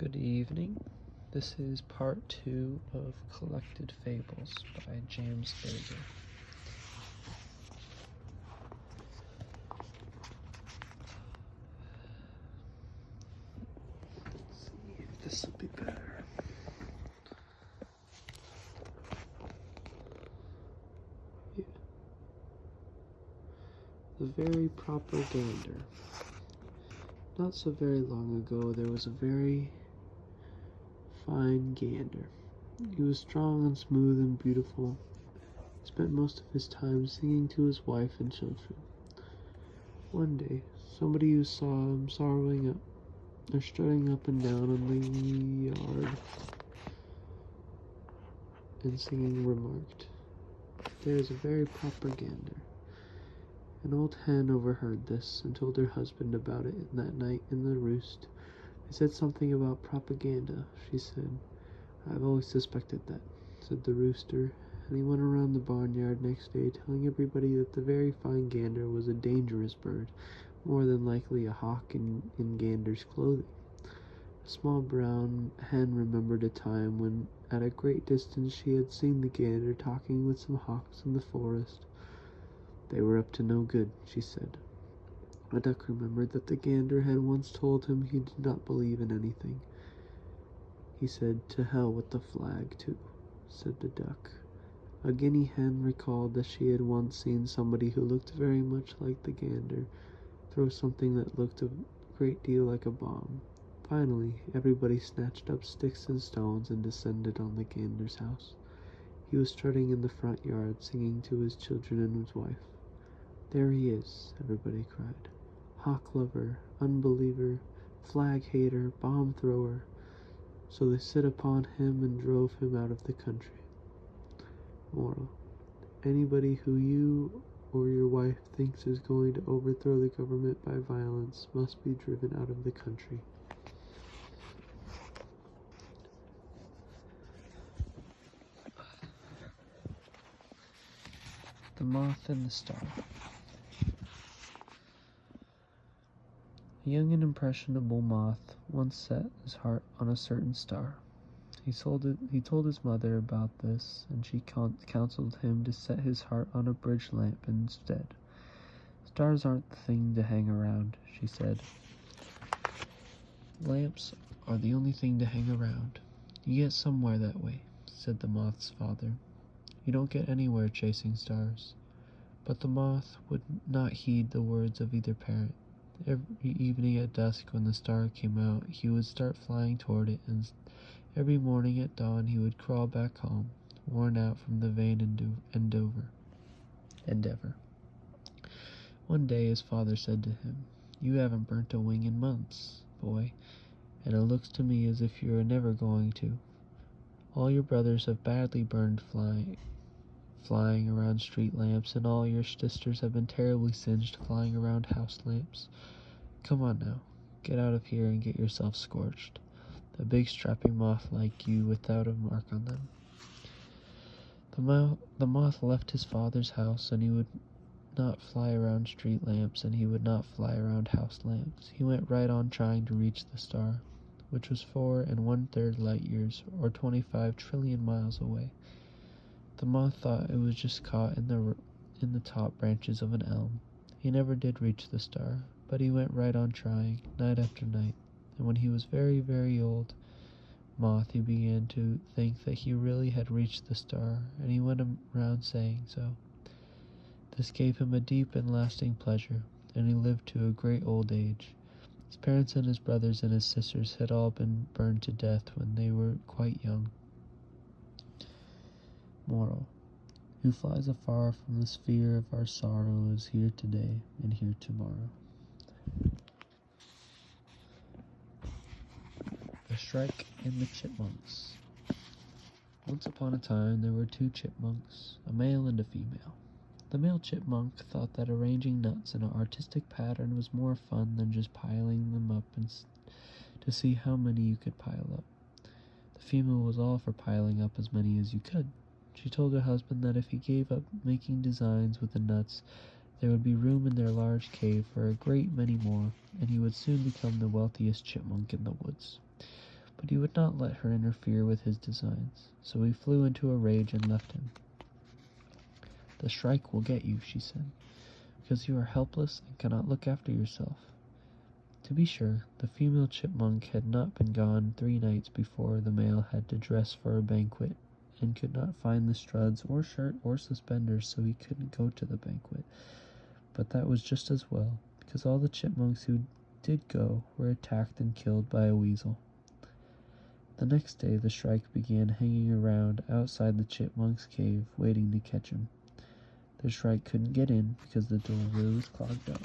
Good evening. This is part 2 of Collected Fables by James Berger. Let's see if this will be better. Yeah. The very proper gander. Not so very long ago, there was a very fine gander. He was strong and smooth and beautiful. He spent most of his time singing to his wife and children. One day, somebody who saw him sorrowing up or strutting up and down on the yard and singing remarked, "There is a very proper gander." An old hen overheard this and told her husband about it that night in the roost. "They said something about propaganda," she said. "I've always suspected that," said the rooster, and he went around the barnyard next day telling everybody that the very fine gander was a dangerous bird, more than likely a hawk in gander's clothing. A small brown hen remembered a time when, at a great distance, she had seen the gander talking with some hawks in the forest. "They were up to no good," she said. A duck remembered that the gander had once told him he did not believe in anything. He said, "To hell with the flag, too," said the duck. A guinea hen recalled that she had once seen somebody who looked very much like the gander throw something that looked a great deal like a bomb. Finally, everybody snatched up sticks and stones and descended on the gander's house. He was strutting in the front yard, singing to his children and his wife. "There he is," everybody cried. "Hawk lover, unbeliever, flag hater, bomb thrower." So they set upon him and drove him out of the country. Moral: anybody who you or your wife thinks is going to overthrow the government by violence must be driven out of the country. The Moth and the Star. A young and impressionable moth once set his heart on a certain star. He told his mother about this, and she counseled him to set his heart on a bridge lamp instead. "Stars aren't the thing to hang around," she said. "Lamps are the only thing to hang around. You get somewhere that way," said the moth's father. "You don't get anywhere chasing stars." But the moth would not heed the words of either parent. Every evening at dusk, when the star came out, he would start flying toward it, and every morning at dawn he would crawl back home, worn out from the vain endeavor. One day his father said to him, "You haven't burnt a wing in months, boy, and it looks to me as if you are never going to. All your brothers have badly burned flying around street lamps, and all your sisters have been terribly singed flying around house lamps. Come on now, get out of here and get yourself scorched. A big strapping moth like you without a mark on them." The moth left his father's house, and he would not fly around street lamps, and he would not fly around house lamps. He went right on trying to reach the star, which was 4 1/3 light years, or 25 trillion miles away. The moth thought it was just caught in the top branches of an elm. He never did reach the star, but he went right on trying, night after night, and when he was very, very old moth, he began to think that he really had reached the star, and he went around saying so. This gave him a deep and lasting pleasure, and he lived to a great old age. His parents and his brothers and his sisters had all been burned to death when they were quite young. Moral: who flies afar from the sphere of our sorrow is here today and here tomorrow. The Shrike and the Chipmunks. Once upon a time there were 2 chipmunks, a male and a female. The male chipmunk thought that arranging nuts in an artistic pattern was more fun than just piling them up to see how many you could pile up. The female was all for piling up as many as you could. She told her husband that if he gave up making designs with the nuts, there would be room in their large cave for a great many more, and he would soon become the wealthiest chipmunk in the woods. But he would not let her interfere with his designs, so he flew into a rage and left him. "The shrike will get you," she said, "because you are helpless and cannot look after yourself." To be sure, the female chipmunk had not been gone 3 nights before the male had to dress for a banquet, and could not find the struds or shirt or suspenders, so he couldn't go to the banquet. But that was just as well, because all the chipmunks who did go were attacked and killed by a weasel. The next day the shrike began hanging around outside the chipmunk's cave, waiting to catch him. The shrike couldn't get in because the doorway was clogged up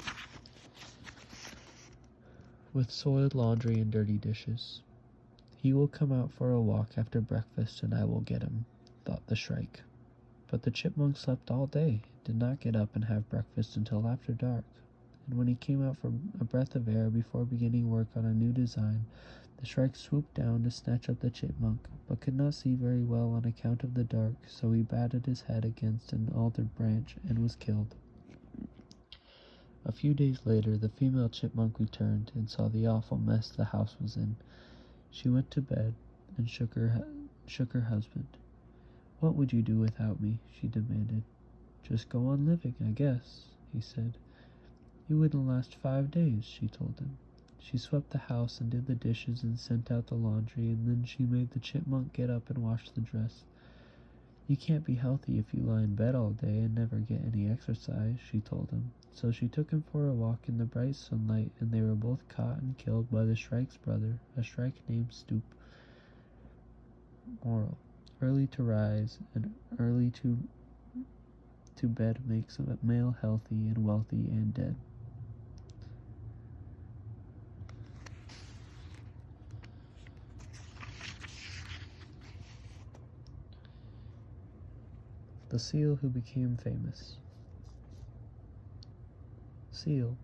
with soiled laundry and dirty dishes. "He will come out for a walk after breakfast and I will get him," thought the shrike. But the chipmunk slept all day, did not get up and have breakfast until after dark, and when he came out for a breath of air before beginning work on a new design, the shrike swooped down to snatch up the chipmunk, but could not see very well on account of the dark, so he batted his head against an alder branch and was killed. A few days later, the female chipmunk returned and saw the awful mess the house was in. She went to bed and shook her husband. "What would you do without me?" she demanded. "Just go on living, I guess," he said. "You wouldn't last 5 days," she told him. She swept the house and did the dishes and sent out the laundry, and then she made the chipmunk get up and wash the dress. "You can't be healthy if you lie in bed all day and never get any exercise," she told him. So she took him for a walk in the bright sunlight, and they were both caught and killed by the shrike's brother, a shrike named Stoop. Moral: early to rise and early to bed makes a male healthy and wealthy and dead. The seal who became famous. Seal,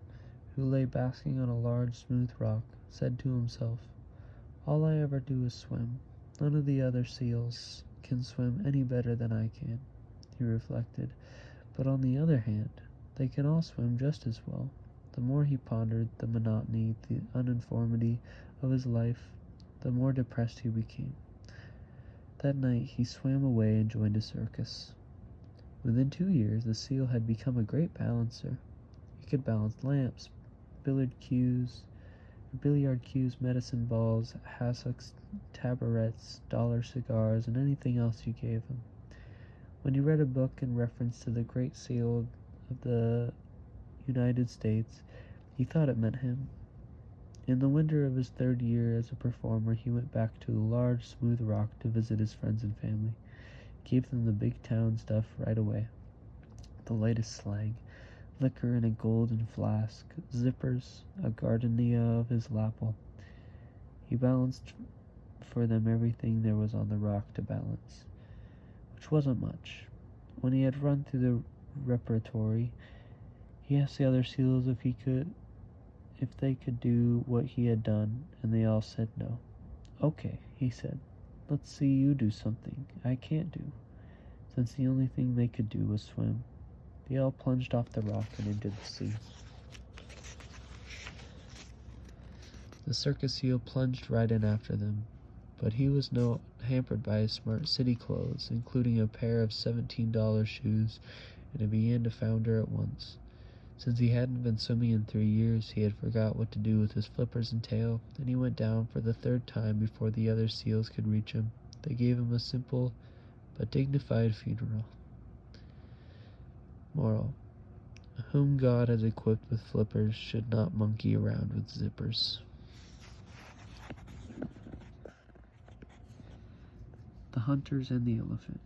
who lay basking on a large smooth rock, said to himself, "All I ever do is swim. None of the other seals can swim any better than I can," he reflected. But on the other hand, they can all swim just as well. The more he pondered the monotony, the uniformity of his life, the more depressed he became. That night he swam away and joined a circus. Within 2 years, the seal had become a great balancer. He could balance lamps, billiard cues, medicine balls, hassocks, tabourets, dollar cigars, and anything else you gave him. When he read a book in reference to the Great Seal of the United States, he thought it meant him. In the winter of his 3rd year as a performer, he went back to the large, smooth rock to visit his friends and family. He gave them the big town stuff right away. The latest slang: liquor in a golden flask, zippers, a gardenia of his lapel. He balanced for them everything there was on the rock to balance, which wasn't much. When he had run through the repertory, he asked the other seals if they could do what he had done, and they all said no. "Okay," he said, "let's see you do something I can't do," since the only thing they could do was swim. They all plunged off the rock and into the sea. The circus seal plunged right in after them, but he was not hampered by his smart city clothes, including a pair of $17 shoes, and he began to founder at once. Since he hadn't been swimming in 3 years, he had forgot what to do with his flippers and tail, and he went down for the 3rd time before the other seals could reach him. They gave him a simple but dignified funeral. Moral: whom God has equipped with flippers should not monkey around with zippers. The Hunters and the Elephant.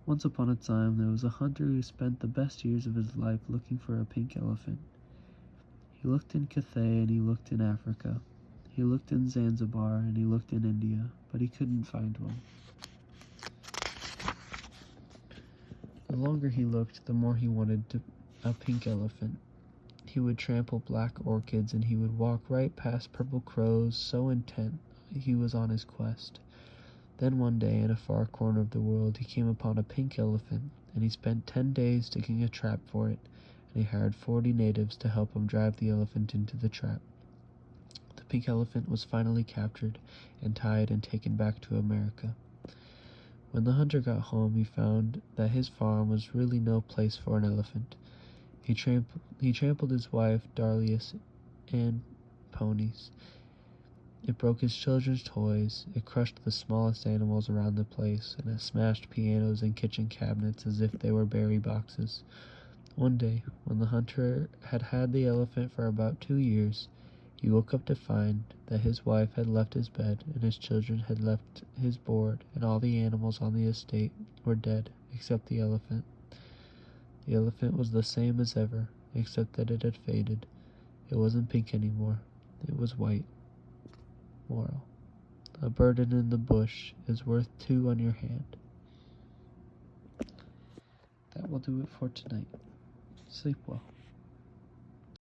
Once upon a time, there was a hunter who spent the best years of his life looking for a pink elephant. He looked in Cathay and he looked in Africa. He looked in Zanzibar and he looked in India, but he couldn't find one. The longer he looked, the more he wanted a pink elephant. He would trample black orchids and he would walk right past purple crows, so intent he was on his quest. Then one day, in a far corner of the world, he came upon a pink elephant, and he spent 10 days digging a trap for it, and he hired 40 natives to help him drive the elephant into the trap. The Pink Elephant was finally captured and tied and taken back to America. When the hunter got home, he found that his farm was really no place for an elephant. He trampled his wife, Darlius, and ponies. It broke his children's toys, it crushed the smallest animals around the place, and it smashed pianos and kitchen cabinets as if they were berry boxes. One day, when the hunter had had the elephant for about 2 years, he woke up to find that his wife had left his bed, and his children had left his board, and all the animals on the estate were dead, except the elephant. The elephant was the same as ever, except that it had faded. It wasn't pink anymore, it was white. Moral: a burden in the bush is worth 2 on your hand. That will do it for tonight. Sleep well.